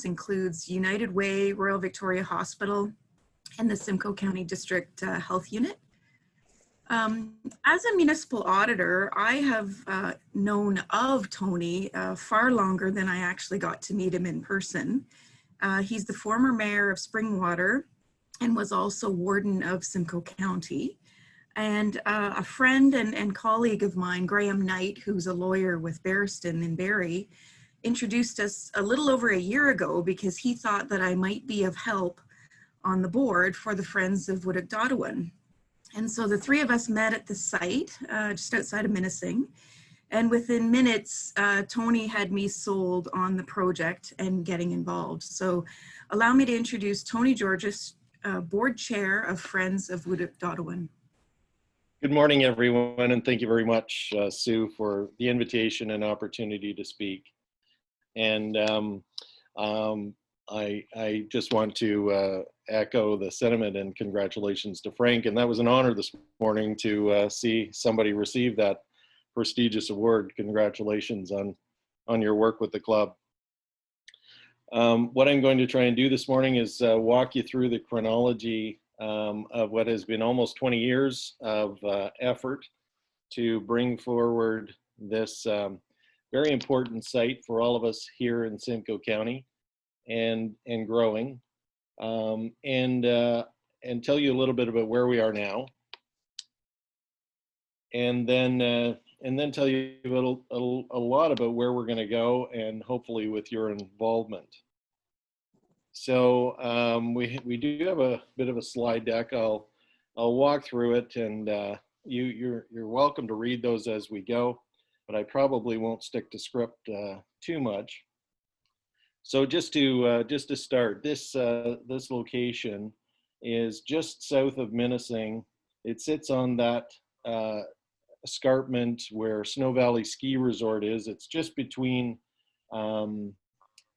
includes United Way, Royal Victoria Hospital, and the Simcoe County District Health Unit. As a municipal auditor, I have known of Tony far longer than I actually got to meet him in person. He's the former mayor of Springwater and was also warden of Simcoe County. And a friend and colleague of mine, Graham Knight, who's a lawyer with Barriston in Barrie, introduced us a little over a year ago because he thought that I might be of help on the board for the Friends of Woodok-Dottawan. And so the three of us met at the site just outside of Minising. And within minutes, Tony had me sold on the project and getting involved. So allow me to introduce Tony Georges, board chair of Friends of Woodok-Dottawan. Good morning, everyone, and thank you very much, Sue, for the invitation and opportunity to speak. And I just want to echo the sentiment and congratulations to Frank. And that was an honor this morning to see somebody receive that prestigious award. Congratulations on your work with the club. What I'm going to try and do this morning is walk you through the chronology of what has been almost 20 years of effort to bring forward this very important site for all of us here in Simcoe County and growing, and tell you a little bit about where we are now, and then tell you a lot about where we're going to go, and hopefully with your involvement. So we do have a bit of a slide deck. I'll walk through it, and you're welcome to read those as we go, but I probably won't stick to script too much. So just to start, this location is just south of Minising. It sits on that escarpment where Snow Valley Ski Resort is. It's just between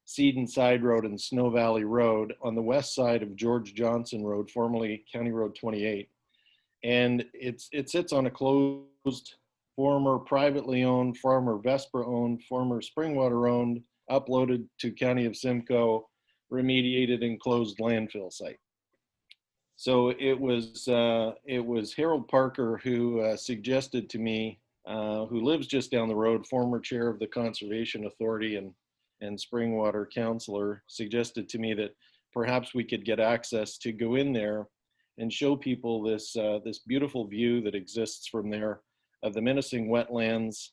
Seaton Side Road and Snow Valley Road on the west side of George Johnson Road, formerly County Road 28. And it sits on a closed, former privately owned, former Vespra owned, former Springwater owned, uploaded to County of Simcoe, remediated and closed landfill site. So it was Harold Parker who suggested to me, who lives just down the road, former chair of the Conservation Authority and Springwater councillor, suggested to me that perhaps we could get access to go in there and show people this this beautiful view that exists from there of the Minising wetlands,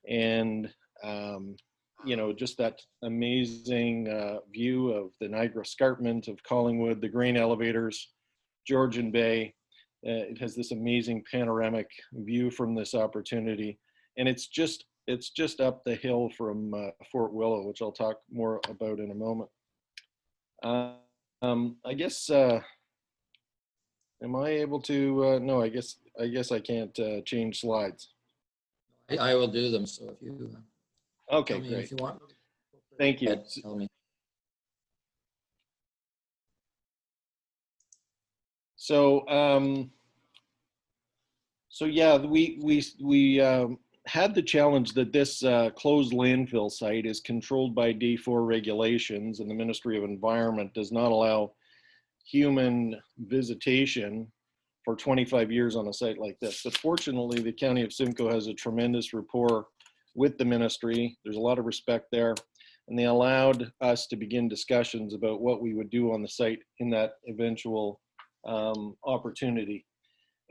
and you know, just that amazing view of the Niagara Escarpment, of Collingwood, the grain elevators, Georgian Bay. It has this amazing panoramic view from this opportunity, and it's just up the hill from Fort Willow, which I'll talk more about in a moment. I guess, am I able to, no, I guess I can't change slides. I will do them, so if you okay, tell me great. if you want. Thank you. Tell me. So, so yeah, we had the challenge that this closed landfill site is controlled by D4 regulations, and the Ministry of Environment does not allow human visitation for 25 years on a site like this. But fortunately, the County of Simcoe has a tremendous rapport with the ministry. There's a lot of respect there, and they allowed us to begin discussions about what we would do on the site in that eventual opportunity.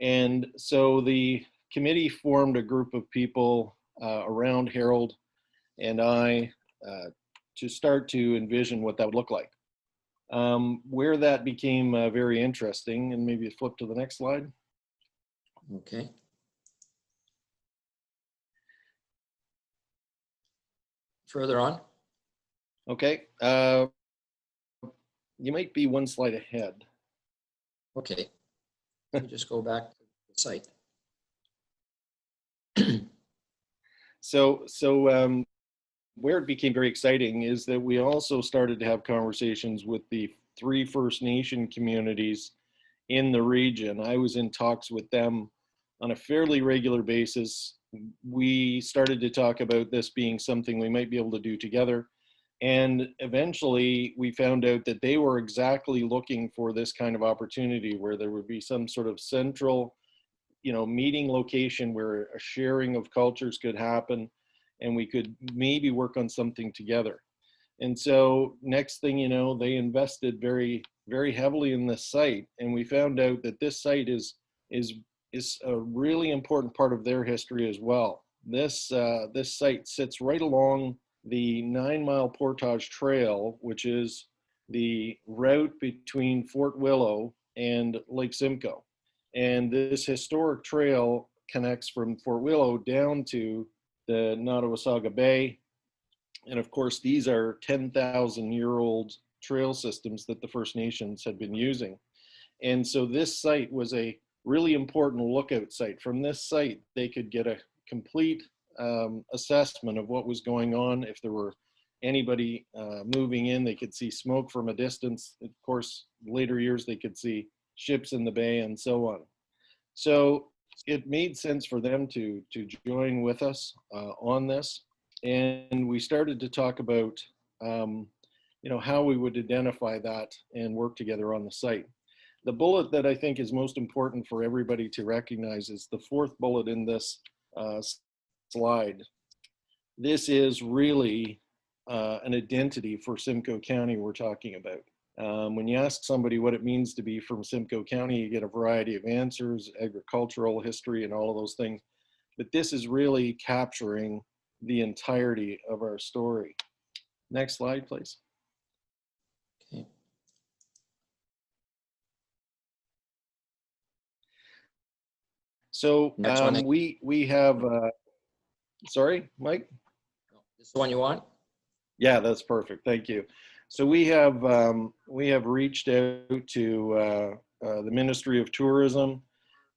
And so the committee formed a group of people around Harold and I to start to envision what that would look like. Where that became very interesting, and maybe flip to the next slide. Okay. Further on. Okay. You might be one slide ahead. Okay. Let me just go back to the site. So where it became very exciting is that we also started to have conversations with the 3 First Nation communities in the region. I was in talks with them on a fairly regular basis. We started to talk about this being something we might be able to do together. And eventually we found out that they were exactly looking for this kind of opportunity where there would be some sort of central, meeting location where a sharing of cultures could happen and we could maybe work on something together. And so next thing you know, they invested very, very heavily in this site. And we found out that this site is a really important part of their history as well. This site sits right along the 9-mile Portage Trail, which is the route between Fort Willow and Lake Simcoe. And this historic trail connects from Fort Willow down to the Nottawasaga Bay. And of course, these are 10,000-year-old trail systems that the First Nations had been using. And so this site was a really important lookout site. From this site, they could get a complete assessment of what was going on. If there were anybody moving in, they could see smoke from a distance. Of course, later years, they could see ships in the bay and so on. So it made sense for them to join with us on this. And we started to talk about, how we would identify that and work together on the site. The bullet that I think is most important for everybody to recognize is the fourth bullet in this slide. This is really an identity for Simcoe County we're talking about. When you ask somebody what it means to be from Simcoe County, you get a variety of answers, agricultural history and all of those things. But this is really capturing the entirety of our story. Next slide, please. Okay. So Next one. we have, sorry, Mike? This is the one you want? Yeah, that's perfect. Thank you. So we have reached out to the Ministry of Tourism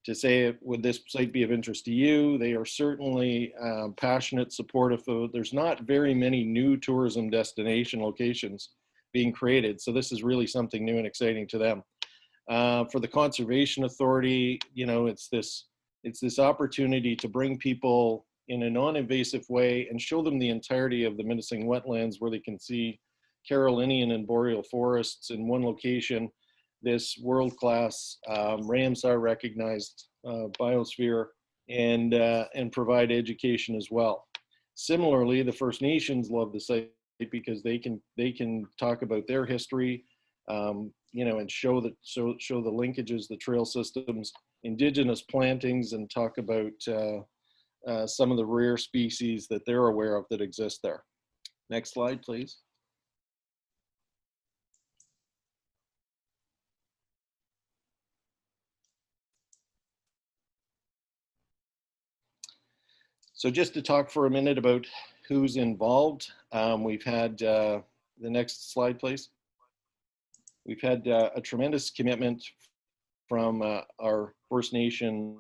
to say, would this site be of interest to you? They are certainly passionate, supportive of. There's not very many new tourism destination locations being created, so this is really something new and exciting to them. For the Conservation Authority, it's this opportunity to bring people in a non-invasive way and show them the entirety of the Minisink wetlands, where they can see Carolinian and boreal forests in one location, this world-class Ramsar recognized biosphere, and provide education as well. Similarly, the First Nations love the site because they can talk about their history, and show the linkages, the trail systems, indigenous plantings, and talk about some of the rare species that they're aware of that exist there. Next slide, please. So just to talk for a minute about who's involved, we've had, the next slide, please. We've had a tremendous commitment from our First Nation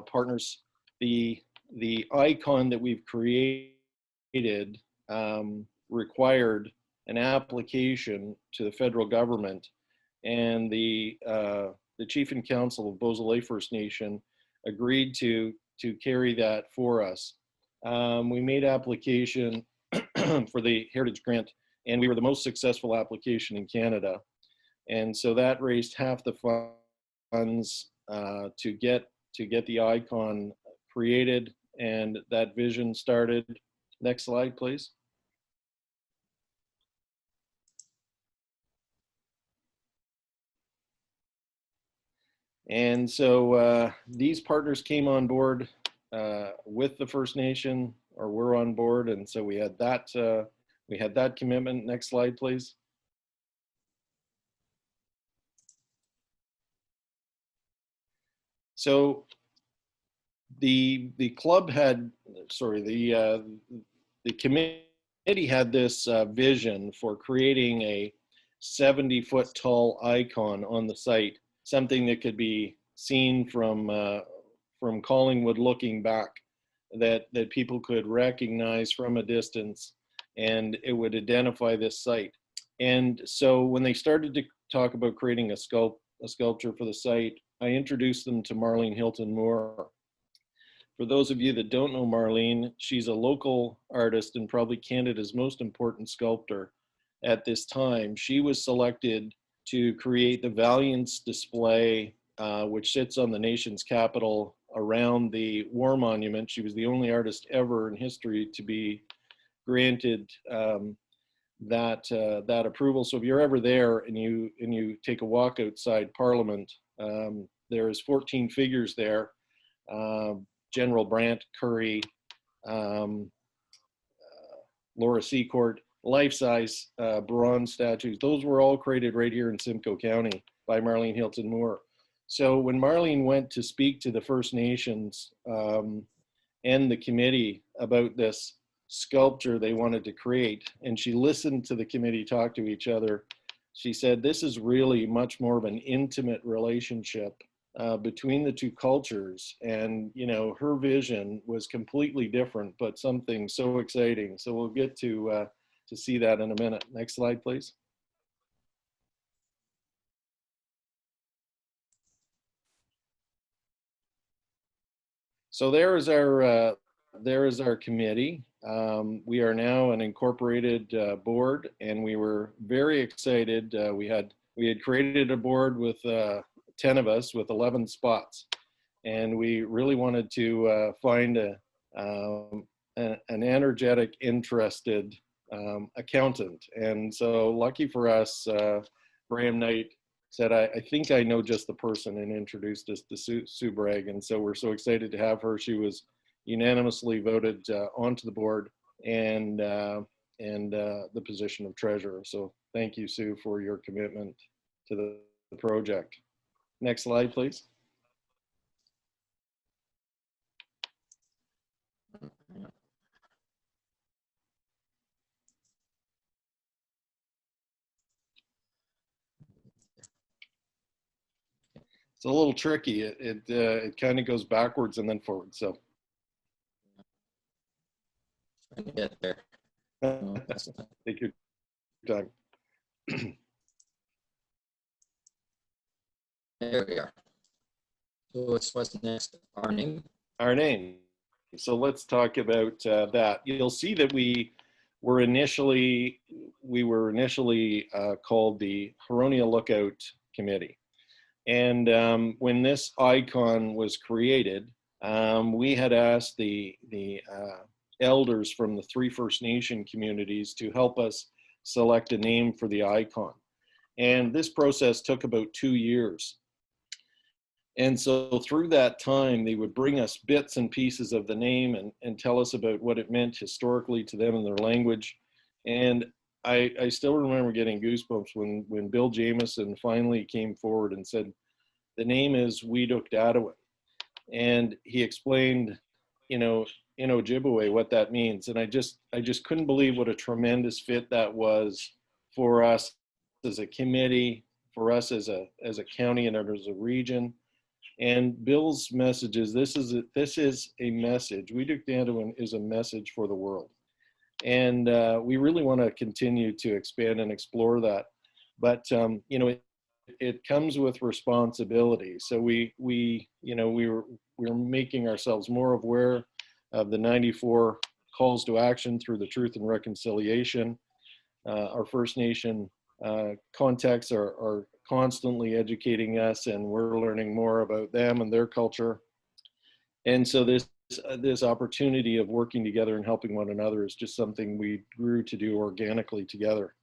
partners. The icon that we've created required an application to the federal government, and the Chief and Council of Beausoleil First Nation agreed to carry that for us. We made application for the Heritage Grant, and we were the most successful application in Canada. And so that raised half the funds to get the icon created, and that vision started. Next slide, please. And so these partners came on board with the First Nation, or were on board, and so we had that commitment. Next slide, please. So the club had, sorry, the committee had this vision for creating a 70-foot tall icon on the site, something that could be seen from Collingwood looking back, that people could recognize from a distance, and it would identify this site. And so when they started to talk about creating a sculpture for the site, I introduced them to Marlene Hilton Moore. For those of you that don't know Marlene, she's a local artist and probably Canada's most important sculptor at this time. She was selected to create the Valiance display, which sits on the nation's capital around the War Monument. She was the only artist ever in history to be granted that approval. So if you're ever there and you take a walk outside Parliament, there's 14 figures there. General Brant, Curry, Laura Secourt, life-size bronze statues. Those were all created right here in Simcoe County by Marlene Hilton Moore. So when Marlene went to speak to the First Nations and the committee about this sculpture they wanted to create, and she listened to the committee talk to each other, she said, this is really much more of an intimate relationship between the two cultures. And, you know, her vision was completely different, but something so exciting. So we'll get to see that in a minute. Next slide, please. So there is our committee. We are now an incorporated board, and we were very excited. We had created a board with 10 of us with 11 spots, and we really wanted to find an energetic, interested accountant. And so lucky for us, Graham Knight said, I think I know just the person, and introduced us to Sue Bragg. And so we're so excited to have her. She was unanimously voted onto the board and the position of treasurer. So thank you, Sue, for your commitment to the project. Next slide, please. It's a little tricky. It kind of goes backwards and then forward. So Trying to get there. take your time. There we are. So what's next? Our name? Our name. So let's talk about that. You'll see that we were initially called the Huronia Lookout Committee. And when this icon was created, we had asked the elders from the 3 First Nation communities to help us select a name for the icon. And this process took about 2 years. And so through that time, they would bring us bits and pieces of the name and tell us about what it meant historically to them in their language. And I still remember getting goosebumps when Bill Jameson finally came forward and said, the name is Weedukdadawin. And he explained, you know, in Ojibwe what that means. And I just couldn't believe what a tremendous fit that was for us as a committee, for us as a county and as a region. And Bill's message is, this is a message. Weedukdadawin is a message for the world. And we really want to continue to expand and explore that. But, you know, it comes with responsibility. So we're making ourselves more aware of the 94 calls to action through the Truth and Reconciliation. Our First Nation contacts are constantly educating us, and we're learning more about them and their culture. And so this opportunity of working together and helping one another is just something we grew to do organically together.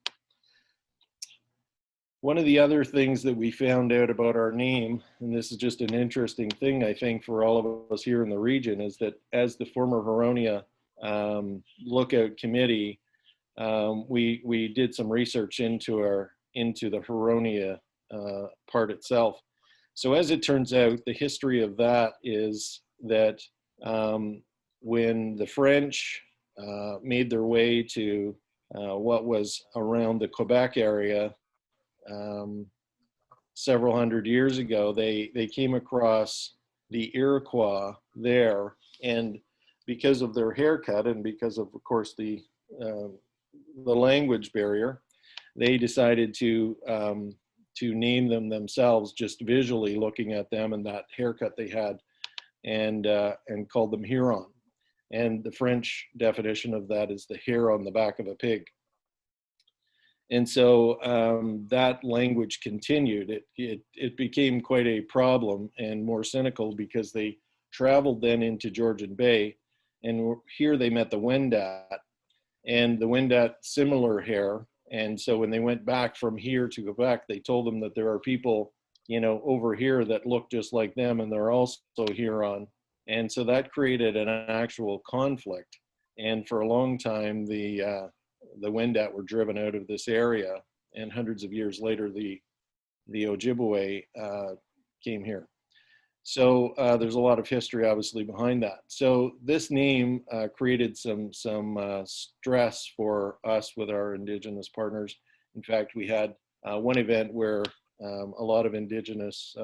One of the other things that we found out about our name, and this is just an interesting thing, I think, for all of us here in the region, is that as the former Huronia Lookout Committee, we did some research into the Huronia part itself. So as it turns out, the history of that is that when the French made their way to what was around the Quebec area several hundred years ago, they came across the Iroquois there, and because of their haircut and because of course, the language barrier, they decided to name them themselves, just visually looking at them and that haircut they had. and called them Huron. And the French definition of that is the hair on the back of a pig. And so that language continued. It became quite a problem and more cynical because they traveled then into Georgian Bay, and here they met the Wendat, and the Wendat similar hair. And so when they went back from here to Quebec, they told them that there are people, you know, over here that look just like them, and they're also Huron. And so that created an actual conflict. And for a long time, the Wendat were driven out of this area, and hundreds of years later, the Ojibwe came here. So there's a lot of history, obviously, behind that. So this name created some stress for us with our Indigenous partners. In fact, we had one event where a lot of Indigenous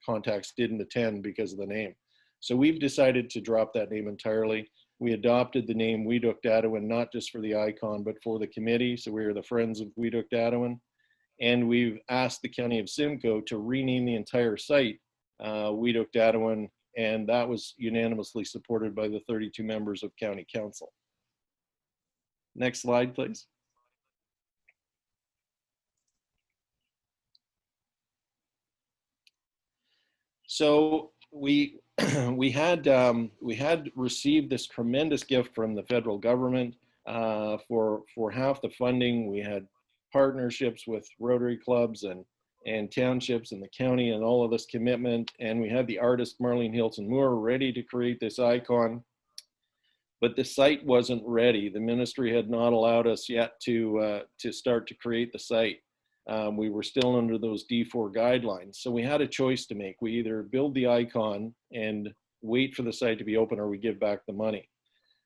contacts didn't attend because of the name. So we've decided to drop that name entirely. We adopted the name Whedok-Dadewin, not just for the icon, but for the committee. So we are the Friends of Whedok-Dadewin. And we've asked the County of Simcoe to rename the entire site Whedok-Dadewin, and that was unanimously supported by the 32 members of County Council. Next slide, please. So we had received this tremendous gift from the federal government for half the funding. We had partnerships with Rotary clubs and townships in the county and all of this commitment. And we had the artist Marlene Hilton Moore ready to create this icon, but the site wasn't ready. The ministry had not allowed us yet to start to create the site. We were still under those D4 guidelines. So we had a choice to make. We either build the icon and wait for the site to be open, or we give back the money.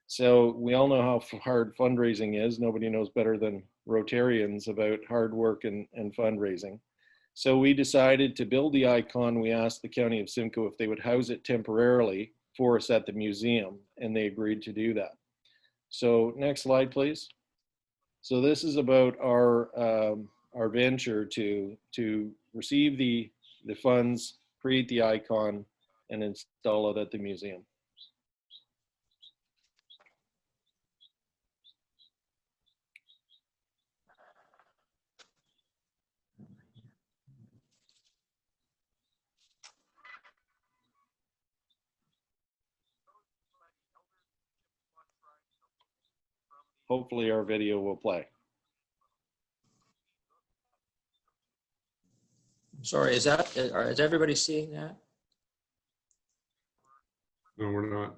So we all know how hard fundraising is. Nobody knows better than Rotarians about hard work and fundraising. So we decided to build the icon. We asked the County of Simcoe if they would house it temporarily for us at the museum, and they agreed to do that. So next slide, please. So this is about our venture to receive the funds, create the icon, and install it at the museum. Hopefully our video will play. Sorry, is everybody seeing that? No, we're not.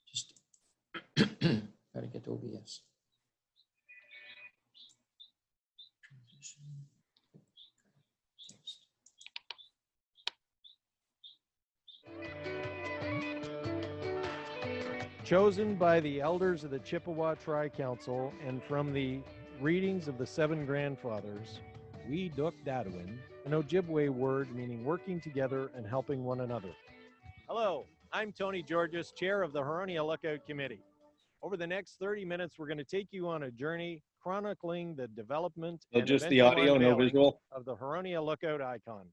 Just gotta get to OBS. Chosen by the elders of the Chippewa Tri-Council and from the readings of the Seven Grandfathers, Whedok-Dadewin, an Ojibwe word meaning working together and helping one another. Hello, I'm Tony Georges, chair of the Huronia Lookout Committee. Over the next 30 minutes, we're going to take you on a journey chronicling the development So and just the eventual audio, no unveiling visual. of the Huronia Lookout icon.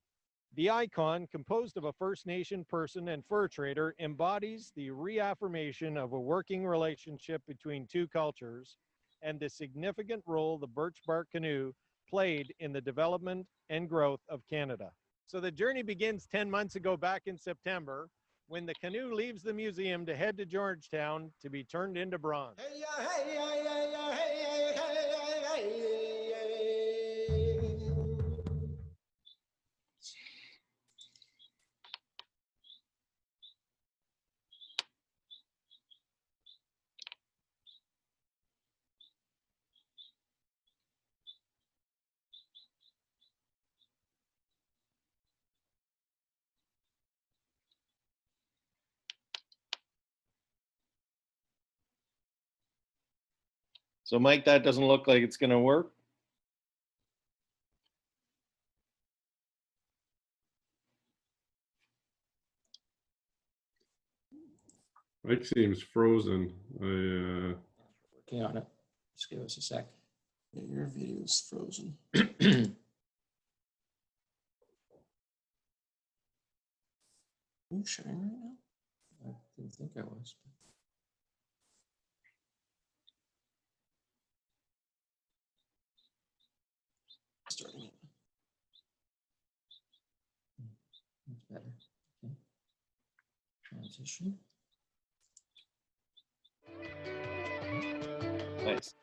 The icon, composed of a First Nation person and fur trader, embodies the reaffirmation of a working relationship between two cultures and the significant role the birch bark canoe played in the development and growth of Canada. So the journey begins 10 months ago back in September, when the canoe leaves the museum to head to Georgetown to be turned into bronze. So Mike, that doesn't look like it's gonna work. Mike seems frozen. Working on it. Just give us a sec. Yeah, your video's frozen. Are you sharing right now? I didn't think I was. Starting it. That's better. Okay. Transition. Nice.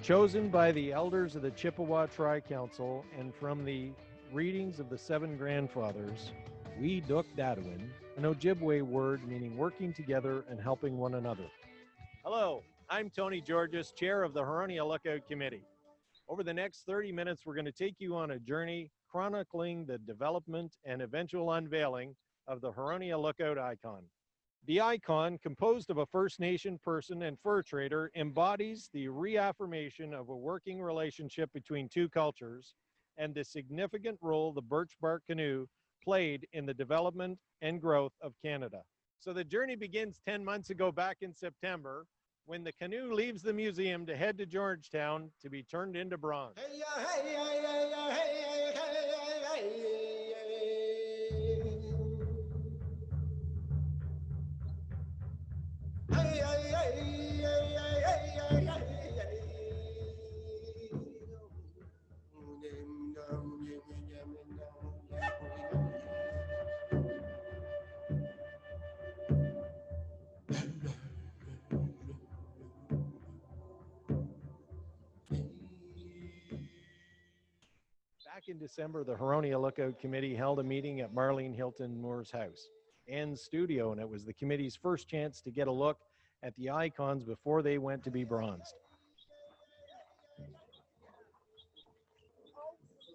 Chosen by the elders of the Chippewa Tri-Council and from the readings of the Seven Grandfathers, we Duk Dadwin, an Ojibwe word meaning working together and helping one another. Hello, I'm Tony Georges, chair of the Huronia Lookout Committee. Over the next 30 minutes, we're going to take you on a journey chronicling the development and eventual unveiling of the Huronia Lookout icon. The icon, composed of a First Nation person and fur trader, embodies the reaffirmation of a working relationship between two cultures and the significant role the birch bark canoe played in the development and growth of Canada. So the journey begins 10 months ago back in September, when the canoe leaves the museum to head to Georgetown to be turned into bronze. Back in December, the Huronia Lookout Committee held a meeting at Marlene Hilton Moore's house and studio, and it was the committee's first chance to get a look at the icons before they went to be bronzed.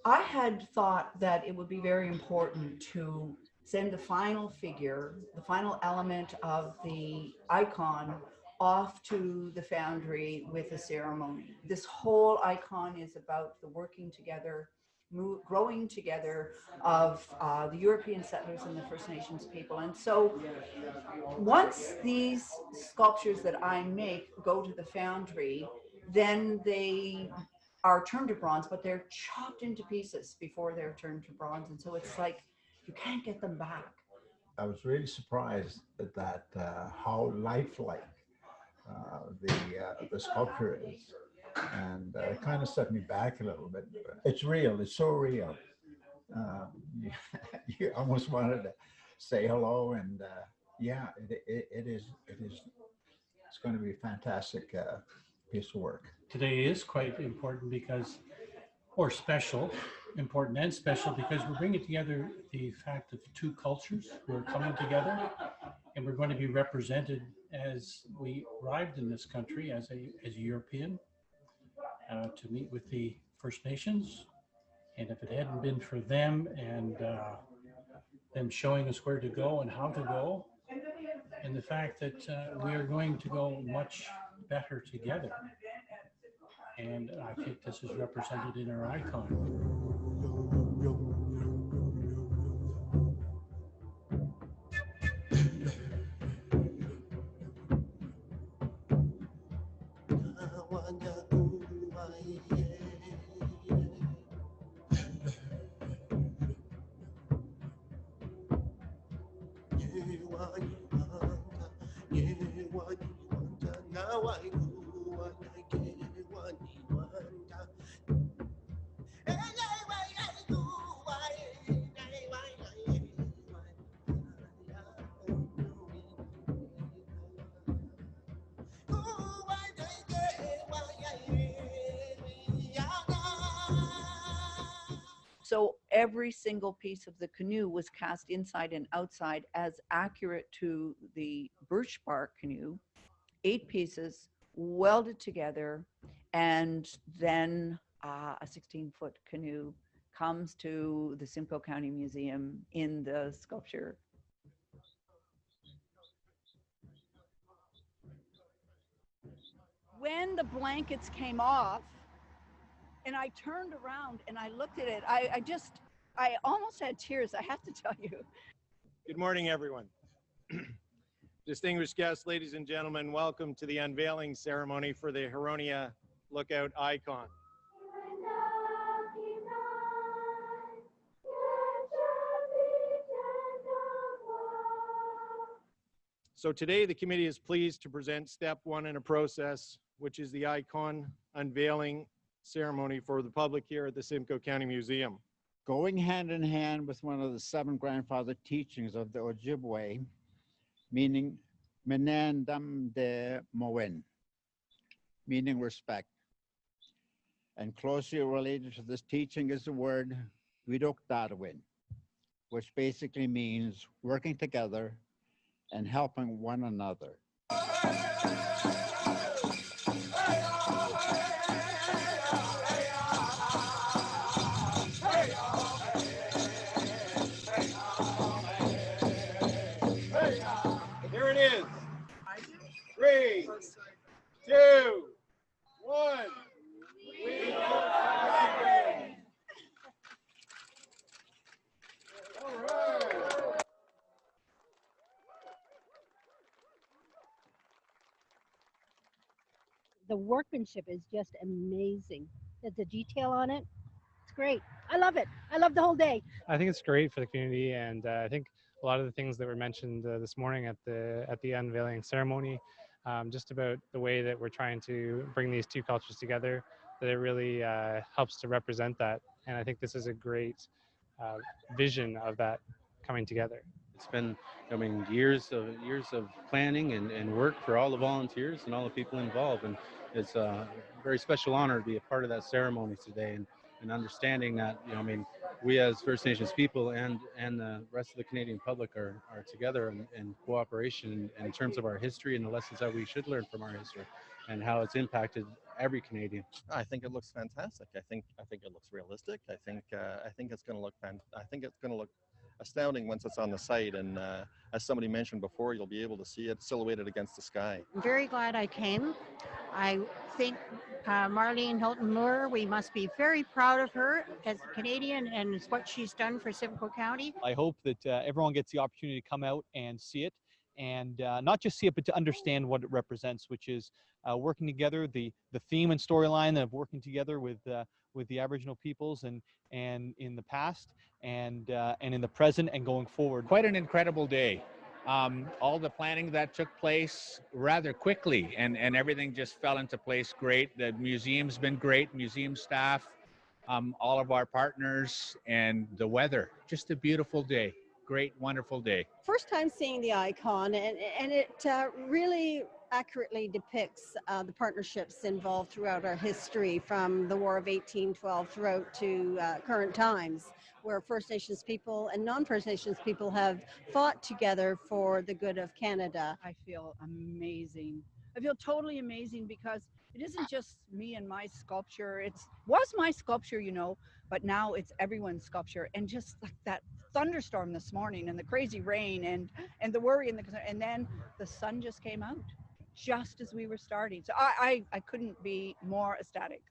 I had thought that it would be very important to send the final figure, the final element of the icon off to the foundry with a ceremony. This whole icon is about the working together, growing together of the European settlers and the First Nations people. And so once these sculptures that I make go to the foundry, then they are turned to bronze, but they're chopped into pieces before they're turned to bronze. And so it's like, you can't get them back. I was really surprised at that, how lifelike the sculpture is. And it kind of set me back a little bit. It's real, it's so real. You almost wanted to say hello, and yeah, it is, it's going to be a fantastic piece of work. Today is quite important because, or special, important and special because we're bringing together the fact of two cultures who are coming together, and we're going to be represented as we arrived in this country as a European to meet with the First Nations. And if it hadn't been for them and them showing us where to go and how to go, and the fact that we are going to go much better together. And I think this is represented in our icon. So every single piece of the canoe was cast inside and outside as accurate to the birch bark canoe, 8 pieces welded together, and then a 16-foot canoe comes to the Simcoe County Museum in the sculpture. when the blankets came off and I turned around and I looked at it, I almost had tears, I have to tell you. Good morning, everyone. Distinguished guests, ladies and gentlemen, welcome to the unveiling ceremony for the Huronia Lookout icon. So today the committee is pleased to present step one in a process, which is the icon unveiling ceremony for the public here at the Simcoe County Museum. Going hand in hand with one of the 7 grandfather teachings of the Ojibwe, meaning Menandam de Moen, meaning respect. And closely related to this teaching is the word Widok Darwin, which basically means working together and helping one another. Here it is. 3, 2, 1. We go Darwin. All right. The workmanship is just amazing. The detail on it, it's great. I love it. I love the whole day. I think it's great for the community, and I think a lot of the things that were mentioned this morning at the unveiling ceremony, just about the way that we're trying to bring these two cultures together, that it really helps to represent that. And I think this is a great vision of that coming together. It's been, I mean, years of planning and work for all the volunteers and all the people involved, and it's a very special honor to be a part of that ceremony today, and understanding that, you know, I mean, we as First Nations people and the rest of the Canadian public are together in cooperation in terms of our history and the lessons that we should learn from our history and how it's impacted every Canadian. I think it looks fantastic. I think it looks realistic. I think it's going to look astounding once it's on the site, and as somebody mentioned before, you'll be able to see it silhouetted against the sky. I'm very glad I came. I think Marlene Hilton Moore, we must be very proud of her as a Canadian and what she's done for Simcoe County. I hope that everyone gets the opportunity to come out and see it, and not just see it, but to understand what it represents, which is working together, the theme and storyline of working together with the Aboriginal peoples and in the past and in the present and going forward. Quite an incredible day. All the planning that took place rather quickly, and everything just fell into place great. The museum's been great, museum staff, all of our partners, and the weather. Just a beautiful day. Great, wonderful day. First time seeing the icon, and it really accurately depicts the partnerships involved throughout our history, from the War of 1812 throughout to current times, where First Nations people and non-First Nations people have fought together for the good of Canada. I feel amazing. I feel totally amazing because it isn't just me and my sculpture. It was my sculpture, you know, but now it's everyone's sculpture. And just like that thunderstorm this morning and the crazy rain and the worry and then the sun just came out just as we were starting. So I couldn't be more ecstatic.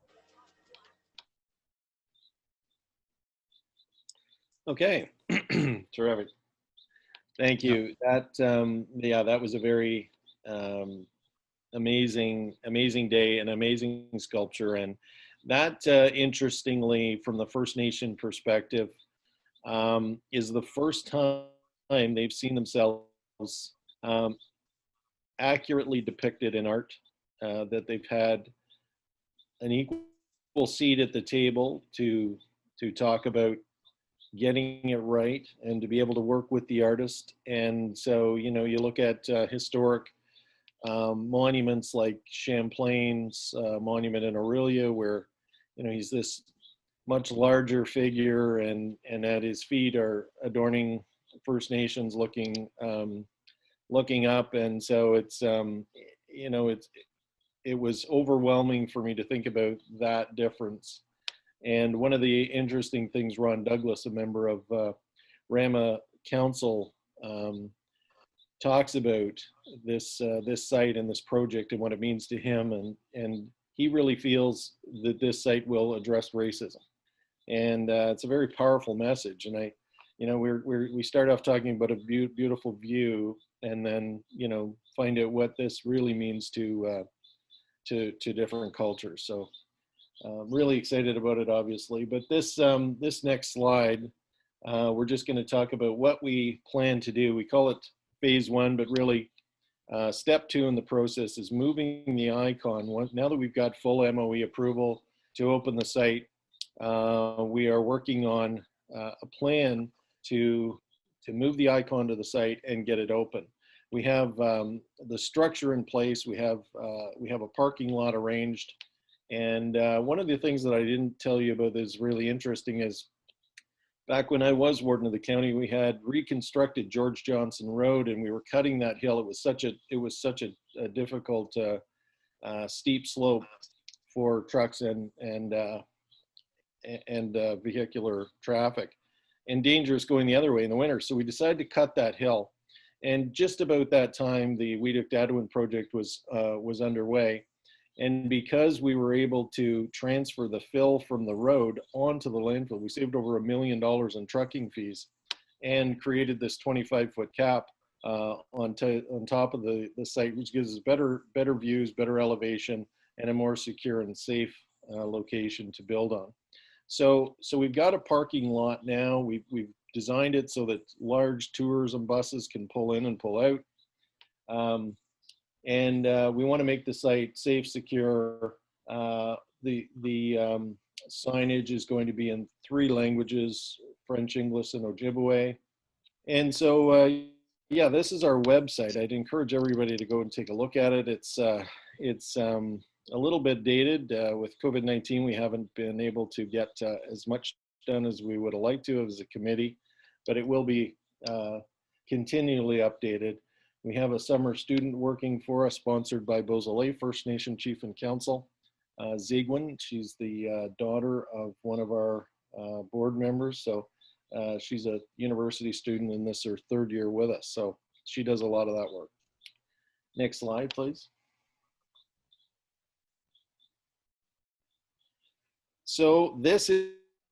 Okay, terrific. Thank you. That that was a very amazing day, an amazing sculpture, and that interestingly, from the First Nation perspective, is the first time they've seen themselves accurately depicted in art, that they've had an equal seat at the table to talk about getting it right and to be able to work with the artist. And so, you know, you look at historic monuments like Champlain's monument in Orillia, where, you know, he's this much larger figure, and at his feet are adorning First Nations looking up. And so it's, you know, it was overwhelming for me to think about that difference. And one of the interesting things, Ron Douglas, a member of Rama Council, talks about this this site and this project and what it means to him, and he really feels that this site will address racism, and it's a very powerful message. And we start off talking about a beautiful view, and then find out what this really means to different cultures. So really excited about it, obviously. But this this next slide, we're just going to talk about what we plan to do. We call it phase 1, but really step 2 in the process is moving the icon. Now that we've got full MOE approval to open the site, we are working on a plan to move the icon to the site and get it open. We have the structure in place. We have a parking lot arranged. And one of the things that I didn't tell you about that is really interesting is back when I was warden of the county, we had reconstructed George Johnson Road, and we were cutting that hill. It was such a difficult steep slope for trucks and vehicular traffic, and dangerous going the other way in the winter. So we decided to cut that hill. And just about that time, the Weeduch-Dadwin project was underway. And because we were able to transfer the fill from the road onto the landfill, we saved over $1 million in trucking fees and created this 25-foot cap on top of the site, which gives us better views, better elevation, and a more secure and safe location to build on. So we've got a parking lot now. We've designed it so that large tours and buses can pull in and pull out. And we want to make the site safe, secure. The signage is going to be in 3 languages, French, English, and Ojibwe. And so, yeah, this is our website. I'd encourage everybody to go and take a look at it. It's a little bit dated. With COVID-19, we haven't been able to get as much done as we would have liked to as a committee, but it will be continually updated. We have a summer student working for us, sponsored by Beausoleil First Nation Chief and Council, Zegwin. She's the daughter of one of our board members. So she's a university student, and this is her 3rd year with us. So she does a lot of that work. Next slide, please. So this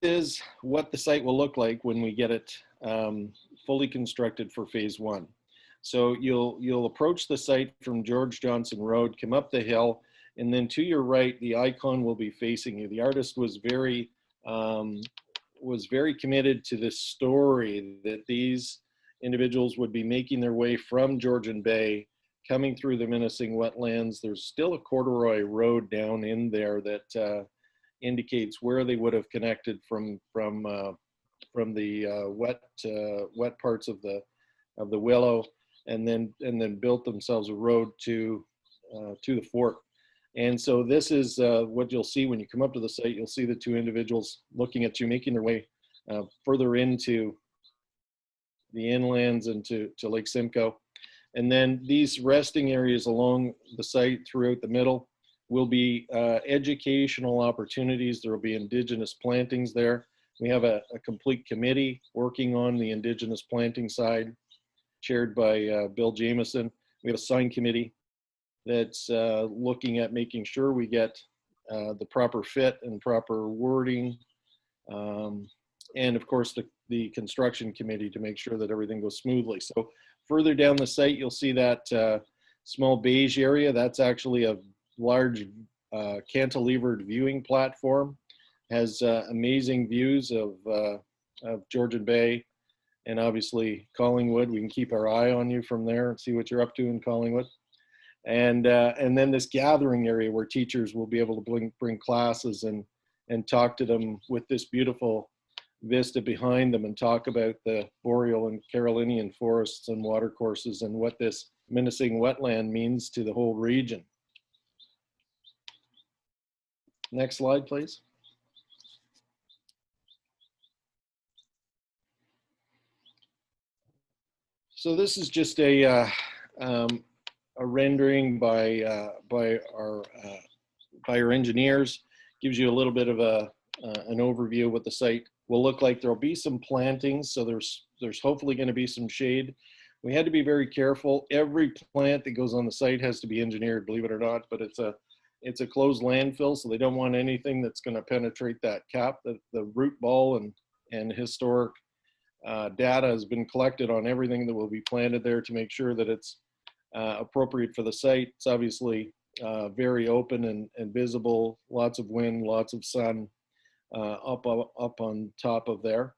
is what the site will look like when we get it fully constructed for phase 1. So you'll approach the site from George Johnson Road, come up the hill, and then to your right, the icon will be facing you. The artist was very committed to this story that these individuals would be making their way from Georgian Bay, coming through the Minising wetlands. There's still a corduroy road down in there that indicates where they would have connected from the wet parts of the Willow, and then built themselves a road to the fort. And so this is what you'll see when you come up to the site. You'll see the 2 individuals looking at you, making their way further into the inlands and to Lake Simcoe. And then these resting areas along the site throughout the middle will be educational opportunities. There will be Indigenous plantings there. We have a complete committee working on the Indigenous planting side, chaired by Bill Jameson. We have a sign committee that's looking at making sure we get the proper fit and proper wording. And of course, the construction committee to make sure that everything goes smoothly. So further down the site, you'll see that small beige area. That's actually a large cantilevered viewing platform. Has amazing views of Georgian Bay, and obviously Collingwood. We can keep our eye on you from there and see what you're up to in Collingwood. And then this gathering area where teachers will be able to bring classes and talk to them with this beautiful vista behind them, and talk about the boreal and Carolinian forests and watercourses and what this Minising wetland means to the whole region. Next slide, please. So this is just a rendering by our engineers. Gives you a little bit of an overview of what the site will look like. There'll be some plantings, so there's hopefully going to be some shade. we had to be very careful. Every plant that goes on the site has to be engineered, believe it or not, but it's a closed landfill, so they don't want anything that's going to penetrate that cap. The root ball and historic data has been collected on everything that will be planted there to make sure that it's appropriate for the site. It's obviously very open and visible, lots of wind, lots of sun up on top of there.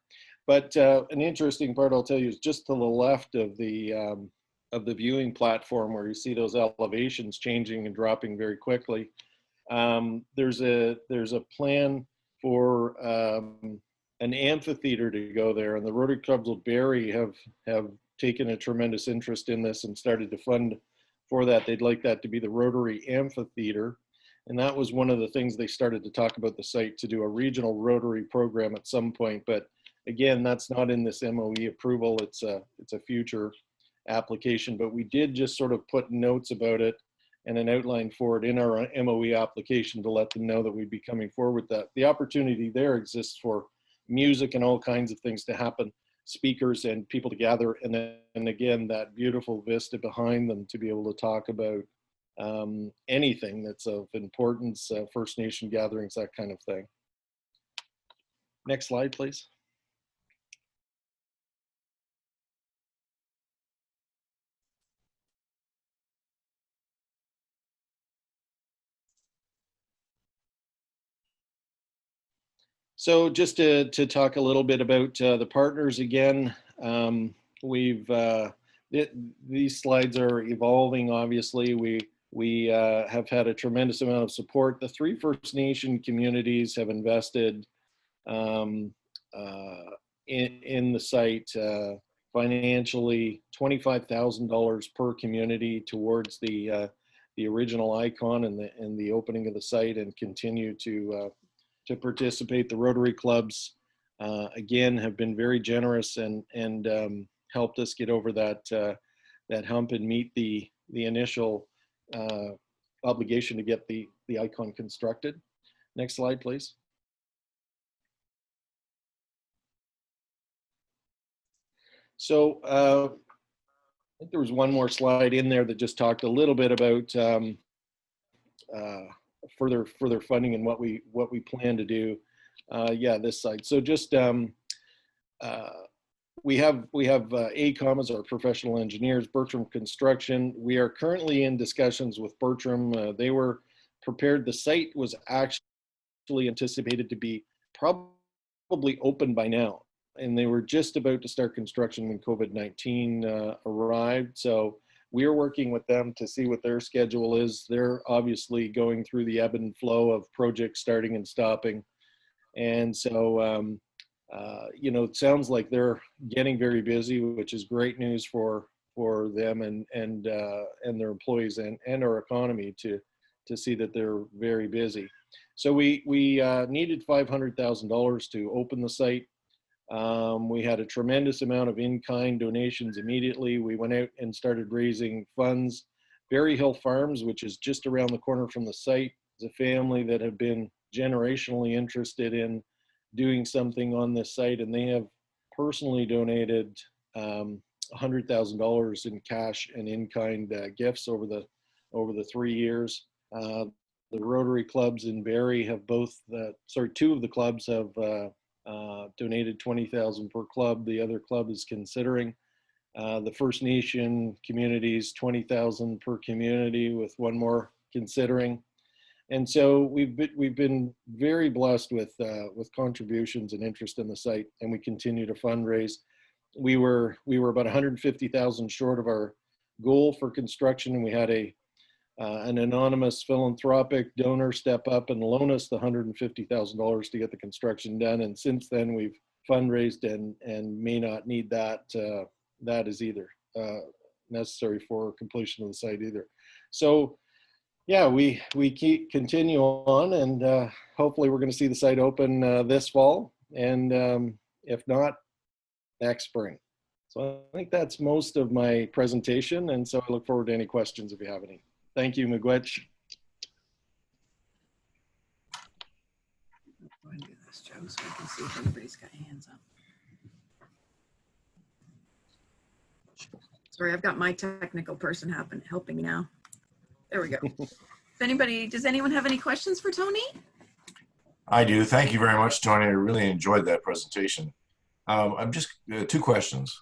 But an interesting part I'll tell you is just to the left of the viewing platform, where you see those elevations changing and dropping very quickly. There's a plan for an amphitheater to go there, and the Rotary Clubs of Barrie have taken a tremendous interest in this and started to fund for that. They'd like that to be the Rotary Amphitheater, and that was one of the things they started to talk about the site, to do a regional Rotary program at some point. But again, that's not in this MOE approval. It's a future application, but we did just sort of put notes about it and an outline for it in our MOE application to let them know that we'd be coming forward with that. The opportunity there exists for music and all kinds of things to happen, speakers and people to gather, and then again, that beautiful vista behind them to be able to talk about anything that's of importance, First Nation gatherings, that kind of thing. Next slide, please. So just to talk a little bit about the partners again, these slides are evolving. Obviously, we have had a tremendous amount of support. The 3 First Nation communities have invested in the site financially, $25,000 per community towards the original icon and the opening of the site, and continue to participate. The Rotary Clubs, again, have been very generous and helped us get over that hump and meet the initial obligation to get the icon constructed. Next slide, please. So I think there was one more slide in there that just talked a little bit about further funding and what we plan to do. Yeah, this side. So just we have AECOM as our professional engineers, Bertram Construction. We are currently in discussions with Bertram. They were prepared. The site was actually anticipated to be probably open by now, and they were just about to start construction when COVID-19 arrived. So we are working with them to see what their schedule is. They're obviously going through the ebb and flow of projects starting and stopping. And so, you know, it sounds like they're getting very busy, which is great news for them and their employees and our economy to see that they're very busy. So we needed $500,000 to open the site. We had a tremendous amount of in-kind donations immediately. We went out and started raising funds. Berry Hill Farms, which is just around the corner from the site, is a family that have been generationally interested in doing something on this site, and they have personally donated $100,000 in cash and in-kind gifts over the 3 years. The Rotary Clubs in Barrie have two of the clubs have donated $20,000 per club. The other club is considering. The First Nation communities, $20,000 per community, with one more considering. And so we've been very blessed with contributions and interest in the site, and we continue to fundraise. We were about 150,000 short of our goal for construction, and we had an anonymous philanthropic donor step up and loan us the $150,000 to get the construction done. And since then, we've fundraised and may not need that is either necessary for completion of the site either. So yeah, we continue on, and hopefully we're going to see the site open this fall, and if not, next spring. So I think that's most of my presentation, and so I look forward to any questions if you have any. Thank you, Miigwech. Go and do this, Joe, so we can see if everybody's got hands up. Sorry, I've got my technical person helping me now. There we go. Does anyone have any questions for Tony? I do. Thank you very much, Tony. I really enjoyed that presentation. I'm just two questions.